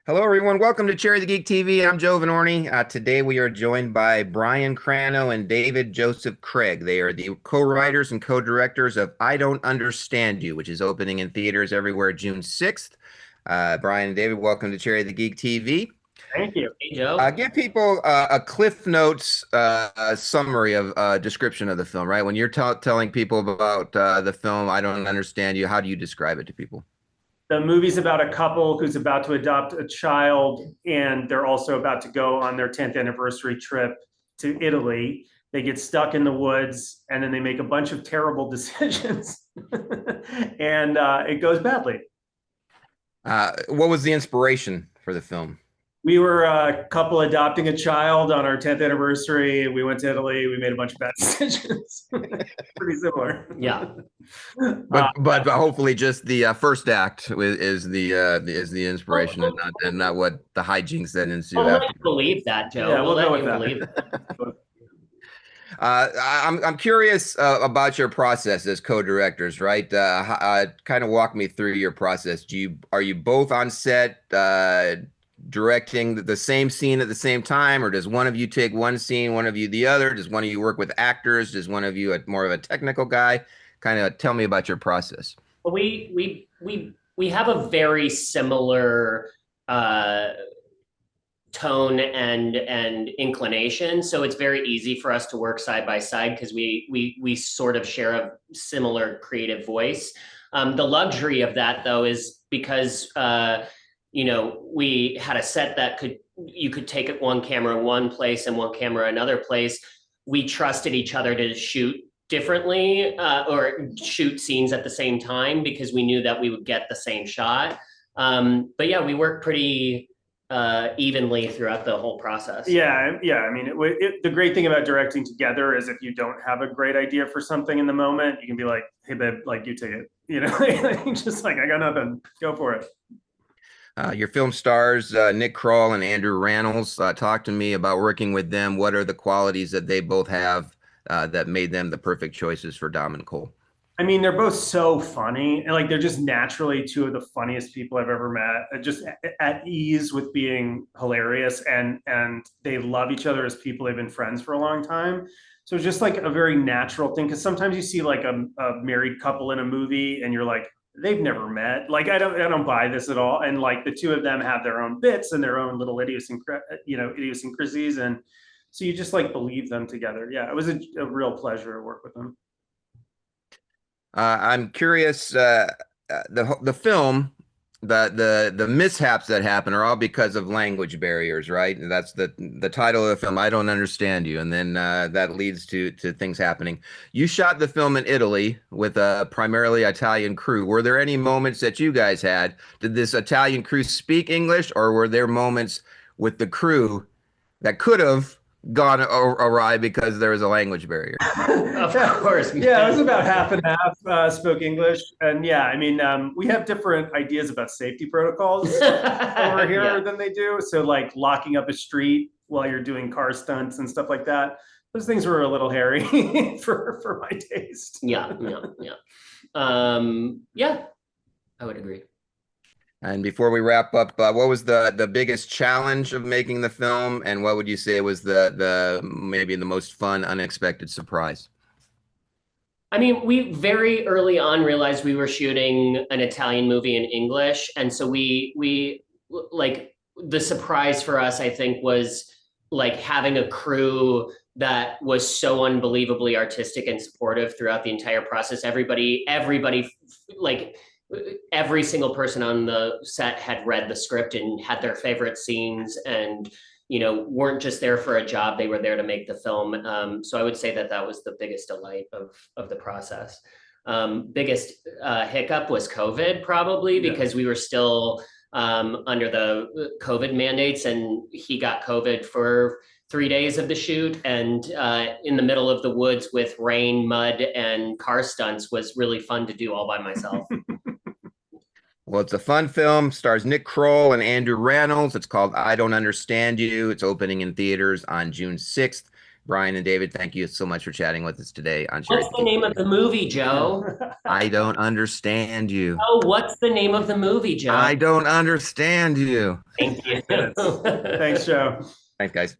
Hello, everyone. Welcome to Cherry the Geek TV. I'm Joe Vanourney. Today we are joined by Brian Crano and David Joseph Craig. They are the co-writers and co-directors of I Don't Understand You, which is opening in theaters everywhere June 6th. Brian and David, welcome to Cherry the Geek TV. Thank you. Hey, Joe. Give people a Cliff Notes summary of description of the film, right? When you're telling people about the film, I Don't Understand You, how do you describe it to people? The movie's about a couple who's about to adopt a child, and they're also about to go on their 10th anniversary trip to Italy. They get stuck in the woods, and then they make a bunch of terrible decisions, and it goes badly. What was the inspiration for the film? We were a couple adopting a child on our 10th anniversary. We went to Italy. We made a bunch of bad decisions. Pretty similar. Yeah. But hopefully just the first act is the inspiration and not what the hijinks that ensue We'll let after. you believe that, Joe. Yeah, We'll we'll go let with you that. believe that. I'm curious about your process as co-directors, right? Kind of walk me through your process. Are you both on set directing the same scene at the same time, or does one of you take one scene, one of you the other? Does one of you work with actors? Does one of you more of a technical guy? Kind of tell me about your process. We have a very similar uh, tone and inclination, so it's very easy for us to work side by side because we sort of share a similar creative voice. The luxury of that, though, is because we had a set that you could take it one camera one place and one camera another place. We trusted each other to shoot differently or shoot scenes at the same time because we knew that we would get the same shot. But yeah, we worked pretty evenly throughout the whole process. Yeah, yeah. I mean, the great thing about directing together is if you don't have a great idea for something in the moment, you can be like, "Hey, babe, like you take it." Just like I got nothing. Go for it. Your film stars Nick Kroll and Andrew Rannells. Talk to me about working with them. What are the qualities that they both have that made them the perfect choices for Dom and Cole? I mean, they're both so funny, and like they're just naturally two of the funniest people I've ever met. Just at ease with being hilarious, and they love each other as people. They've been friends for a long time, so it's just like a very natural thing. Because sometimes you see like a married couple in a movie, and you're like, they've never met. Like I don't buy this at all. And like the two of them have their own bits and their own little idiosyncrasies, and so you just like believe them together. Yeah, it was a real pleasure to work with them. I'm curious. The film, the mishaps that happen are all because of language barriers, right? And that's the title of the film. I don't understand you, and then that leads to things happening. You shot the film in Italy with a primarily Italian crew. Were there any moments that you guys had? Did this Italian crew speak English, or were there moments with the crew that could have gone awry because there was a language barrier? Of course, man. Yeah, it was about half and half spoke English. And yeah, I mean, we have different ideas about safety protocols over here Yeah. than they do. So, like locking up a street while you're doing car stunts and stuff like that. Those things were a little hairy for my taste. Yeah, yeah, yeah. Yeah, I would agree. And before we wrap up, what was the biggest challenge of making the film, and what would you say was the maybe the most fun, unexpected surprise? I mean, we very early on realized we were shooting an Italian movie in English, and so we like the surprise for us, I think, was like having a crew that was so unbelievably artistic and supportive throughout the entire process. Everybody, like every single person on the set had read the script and had their favorite scenes and weren't just there for a job, they were there to make the film. So I would say that that was the biggest delight of the process. Biggest hiccup was COVID, probably, because we were still under the COVID mandates, and he got COVID for 3 days of the shoot, and in the middle of the woods with rain, mud, and car stunts was really fun to do all by myself. Well, it's a fun film. Stars Nick Kroll and Andrew Rannells. It's called I Don't Understand You. It's opening in theaters on June 6th. Brian and David, thank you so much for chatting with us today on Sharing What's the name of the movie, Joe? I don't understand you. Oh, what's the name of the movie, Joe? I don't understand you. Thank you. Thanks, Joe. Thanks, guys.